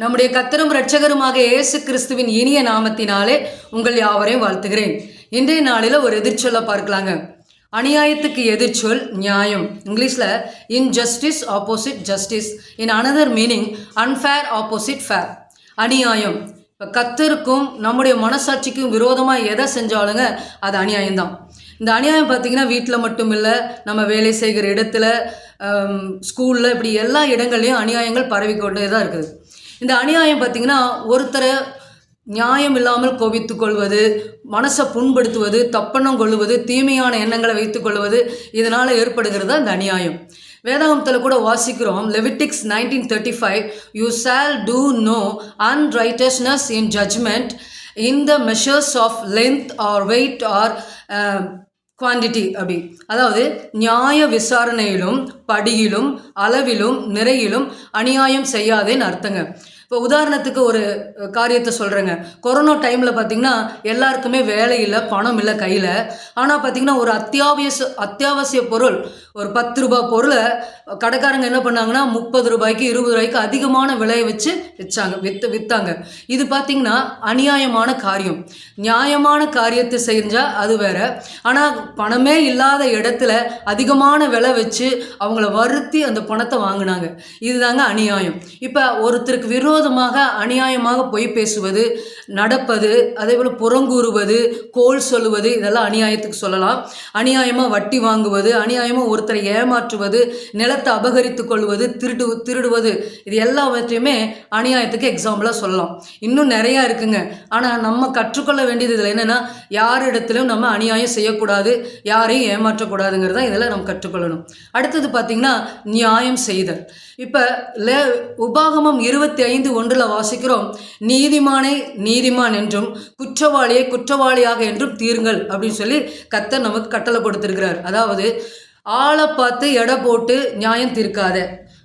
நம்முடைய கர்த்தரும் இரட்சகருமாக இயேசு கிறிஸ்துவின் இனிய நாமத்தினாலே உங்கள் யாவரையும் வாழ்த்துகிறேன். இன்றைய நாளில் ஒரு எதிர்ச்சொல்ல பார்க்கலாங்க. அநியாயத்துக்கு எதிர்ச்சொல் நியாயம். இங்கிலீஷில் injustice opposite justice, in another meaning unfair opposite fair. அநியாயம். இப்போ கர்த்தருக்கும் நம்முடைய மனசாட்சிக்கும் விரோதமாக எதை செஞ்சாலுங்க அது அநியாயம்தான். இந்த அநியாயம் பார்த்திங்கன்னா வீட்டில் மட்டும் இல்லை, நம்ம வேலை செய்கிற இடத்துல, ஸ்கூலில், இப்படி எல்லா இடங்கள்லையும் அநியாயங்கள் பரவிக்கொண்டே தான் இருக்குது. இந்த அநியாயம் பார்த்திங்கன்னா ஒருத்தரை நியாயம் இல்லாமல் கோபித்து கொள்வது, மனசை புண்படுத்துவது, தப்பெண்ணம் கொள்வது, தீமையான எண்ணங்களை வைத்து கொள்வது, இதனால் ஏற்படுகிறது அந்த அநியாயம். வேதாகமத்தில் கூட வாசிக்கிறோம், Leviticus 19:35, you shall do no unrighteousness in judgment in the measures of length or weight or quantity. அப்படி அதாவது நியாய விசாரணையிலும் படியிலும் அளவிலும் நிறையிலும் அநியாயம் செய்யாதேன்னு அர்த்தங்க. இப்போ உதாரணத்துக்கு ஒரு காரியத்தை சொல்கிறேங்க. கொரோனா டைமில் பார்த்திங்கன்னா எல்லாருக்குமே வேலை இல்லை, பணம் இல்லை கையில். ஆனால் பார்த்திங்கன்னா ஒரு அத்தியாவசிய பொருள், ஒரு 10 ரூபா பொருளை கடைக்காரங்க என்ன பண்ணாங்கன்னா 30 ரூபாய்க்கு 20 ரூபாய்க்கு அதிகமான விலையை வச்சு விற்றாங்க. இது பார்த்திங்கன்னா அநியாயமான காரியம். நியாயமான காரியத்தை செஞ்சால் அது வேற. ஆனால் பணமே இல்லாத இடத்துல அதிகமான விலை வச்சு அவங்கள வருத்தி அந்த பணத்தை வாங்கினாங்க. இதுதாங்க அநியாயம். இப்போ ஒருத்தருக்கு விரோதமாக அநியாயமாக பொய் பேசுவது, நடப்பது, அதே போல் புறங்கூறுவது, கோல் சொல்லுவது, இதெல்லாம் அநியாயத்துக்கு சொல்லலாம். அநியாயமாக வட்டி வாங்குவது, அநியாயமாக ஒருத்தரை ஏமாற்றுவது, நிலத்தை அபகரித்து கொள்வது, திருடுவது, இது எல்லாவற்றையுமே அநியாயத்துக்கு எக்ஸாம்பிளாக சொல்லலாம். இன்னும் நிறையா இருக்குங்க. ஆனால் நம்ம கற்றுக்கொள்ள வேண்டியது இதில் என்னென்னா, யாரிடத்திலும் நம்ம அநியாயம் செய்யக்கூடாது, யாரையும் ஏமாற்றக்கூடாதுங்கிறத இதில் நம்ம கற்றுக்கொள்ளணும். அடுத்தது பார்த்திங்கன்னா நியாயம் செய்தல். இப்போ உபாகமம் 25:1 வாசிக்கிறோம், நீதிமானை நீதிமான் என்றும் குற்றவாளியை குற்றவாளியாக என்றும் தீருங்கள் அப்படின்னு சொல்லி கர்த்தர் நமக்கு கட்டளை கொடுத்துருக்கிறார். அதாவது ஆளை பார்த்து எடை போட்டு நியாயம் தீர்க்காத,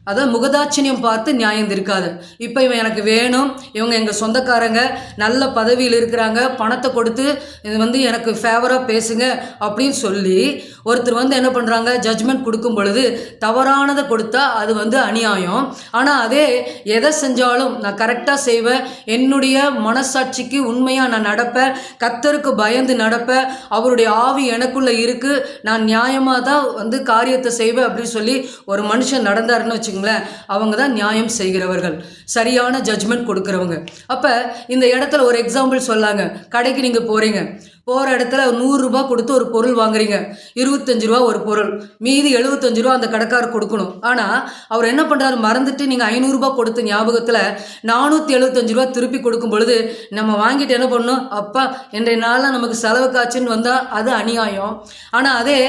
அதாவது முகதாட்சிணியம் பார்த்து நியாயம் இருக்காது. இப்போ இவன் எனக்கு வேணும், இவங்க எங்கள் சொந்தக்காரங்க, நல்ல பதவியில் இருக்கிறாங்க, பணத்தை கொடுத்து இது எனக்கு ஃபேவராக பேசுங்க அப்படின்னு சொல்லி ஒருத்தர் என்ன பண்ணுறாங்க, ஜட்ஜ்மெண்ட் கொடுக்கும் பொழுது தவறானதை கொடுத்தா அது அநியாயம். ஆனால் அதே எதை செஞ்சாலும் நான் கரெக்டாக செய்வேன், என்னுடைய மனசாட்சிக்கு உண்மையாக நான் நடப்பேன், கர்த்தருக்கு பயந்து நடப்பேன், அவருடைய ஆவி எனக்குள்ளே இருக்குது, நான் நியாயமாக தான் காரியத்தை செய்வேன் அப்படின்னு சொல்லி ஒரு மனுஷன் நடந்தாருன்னு வச்சு அவங்க தான் நியாயம் செய்கிறவர்கள், சரியான ஜட்ஜ்மெண்ட் கொடுக்கிறவங்க. அப்ப இந்த இடத்துல ஒரு எக்ஸாம்பிள் சொல்லாங்க. கடைக்கு நீங்க போற இடத்துல 100 ரூபாய் கொடுத்து ஒரு பொருள் வாங்குறீங்க, 25 ரூபா ஒரு பொருள், மீதி 75 ரூபா அந்த கடைக்காரர் கொடுக்கணும். ஆனா அவர் என்ன பண்றாரு, மறந்துட்டு நீங்க 500 ரூபாய் கொடுத்த ஞாபகத்துல 475 ரூபா திருப்பி கொடுக்கும் பொழுது நம்ம வாங்கிட்டு என்ன பண்ணணும், அப்பா இன்றைய நாளில் நமக்கு செலவு காய்ச்சுன்னு வந்தா அது அநியாயம். ஆனா அதே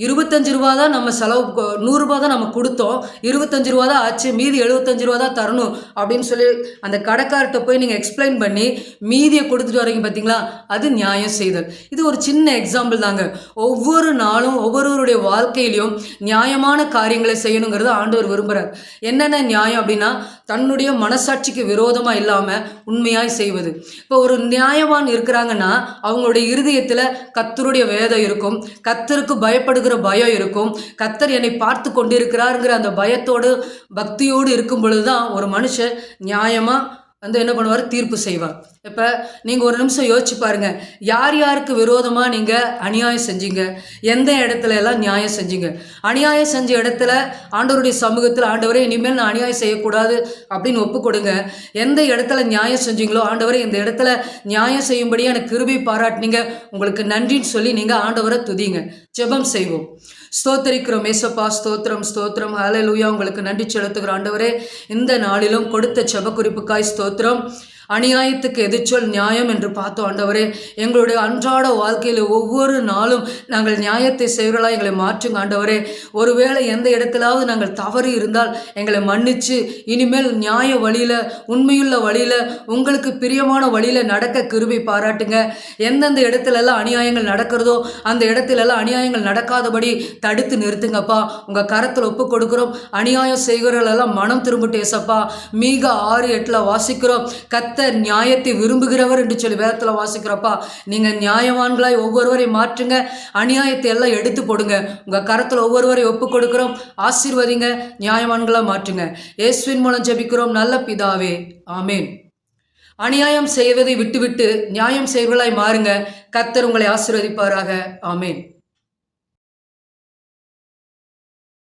25 ரூபா தான் நம்ம செலவு, 100 ரூபா தான் நம்ம கொடுத்தோம், 25 ரூபா தான் ஆச்சு, மீதி 75 ரூபா தான் தரணும் அப்படின்னு சொல்லி அந்த கடைக்கார்ட்ட போய் நீங்கள் எக்ஸ்பிளைன் பண்ணி மீதியை கொடுத்துட்டு வரீங்க பார்த்தீங்களா, அது நியாயம் செய்தல். இது ஒரு சின்ன எக்ஸாம்பிள் தாங்க. ஒவ்வொரு நாளும் ஒவ்வொருவருடைய வாழ்க்கையிலையும் நியாயமான காரியங்களை செய்யணுங்கிறது ஆண்டவர் விரும்புகிறார். என்னென்ன நியாயம் அப்படின்னா, தன்னுடைய மனசாட்சிக்கு விரோதமாக இல்லாமல் உண்மையாய் செய்வது. இப்போ ஒரு நியாயவான் இருக்கிறாங்கன்னா அவங்களுடைய இருதயத்தில் கர்த்தருடைய வேதம் இருக்கும், கர்த்தருக்கு பயப்படுகிற பயம் இருக்கும், கர்த்தர் என்னை பார்த்து கொண்டிருக்கிறாருங்கிற அந்த பயத்தோடு பக்தியோடு இருக்கும் பொழுதுதான் ஒரு மனுஷன் நியாயமா என்ன பண்ணுவார், தீர்ப்பு செய்வார். இப்போ நீங்கள் ஒரு நிமிஷம் யோசிச்சு பாருங்க, யார் யாருக்கு விரோதமாக நீங்கள் அநியாயம் செஞ்சீங்க, எந்த இடத்துல எல்லாம் நியாயம் செஞ்சீங்க. அநியாயம் செஞ்ச இடத்துல ஆண்டவருடைய சமூகத்தில், ஆண்டவரே இனிமேல் நான் அநியாயம் செய்யக்கூடாது அப்படின்னு ஒப்பு கொடுங்க. எந்த இடத்துல நியாயம் செஞ்சீங்களோ, ஆண்டவரே இந்த இடத்துல நியாயம் செய்யும்படியாக எனக்கு கிருபை பாராட்டினீங்க, உங்களுக்கு நன்றின்னு சொல்லி நீங்கள் ஆண்டவரை துதிங்க. ஜெபம் செய்வோம். ஸ்தோத்திரிக்கிறோம் ஏசப்பா, ஸ்தோத்திரம் ஸ்தோத்திரம், ஹல்லேலூயா. உங்களுக்கு நன்றி செலுத்துகிற ஆண்டவரே, இந்த நாளிலும் கொடுத்த ஜெப குறிப்புக்காய் ஸ்தோத்திரம். அநியாயத்துக்கு எதிர்ச்சொல் நியாயம் என்று பார்த்தோம் ஆண்டவரே. எங்களுடைய அன்றாட வாழ்க்கையில் ஒவ்வொரு நாளும் நாங்கள் நியாயத்தை செய்வர்களாக எங்களை மாற்றுங்க ஆண்டவரே. ஒருவேளை எந்த இடத்துலாவது நாங்கள் தவறு இருந்தால் எங்களை மன்னிச்சு இனிமேல் நியாய வழியில், உண்மையுள்ள வழியில், உங்களுக்கு பிரியமான வழியில் நடக்க கிருபை பாராட்டுங்க. எந்தெந்த இடத்துலலாம் அநியாயங்கள் நடக்கிறதோ அந்த இடத்துலலாம் அநியாயங்கள் நடக்காதபடி தடுத்து நிறுத்துங்கப்பா. உங்கள் கரத்தில் ஒப்பு கொடுக்குறோம். அநியாயம் செய்கிறவர்களெல்லாம் மனம் திரும்பட்டு ஏசப்பா. மீகா 6:8 வாசிக்கிறோம், கர்த்தர் நியாயத்தை விரும்புகிறவர் என்று சொல்லி வேதத்தில் வாசிக்கிறப்பா. நீங்கள் நியாயவான்களாய் ஒவ்வொருவரையும் மாற்றுங்க. அநியாயத்தை எல்லாம் எடுத்து போடுங்க. உங்கள் கரத்தில் ஒவ்வொருவரையும் ஒப்பு கொடுக்குறோம். ஆசீர்வதிங்க, நியாயவான்களாக மாற்றுங்க. இயேசுவின் மூலம் ஜெபிக்கிறோம் நல்ல பிதாவே, ஆமேன். அநியாயம் செய்வதை விட்டுவிட்டு நியாயம் செய்வர்களாய் மாறுங்க. கர்த்தர் உங்களை ஆசீர்வதிப்பாராக. ஆமேன்.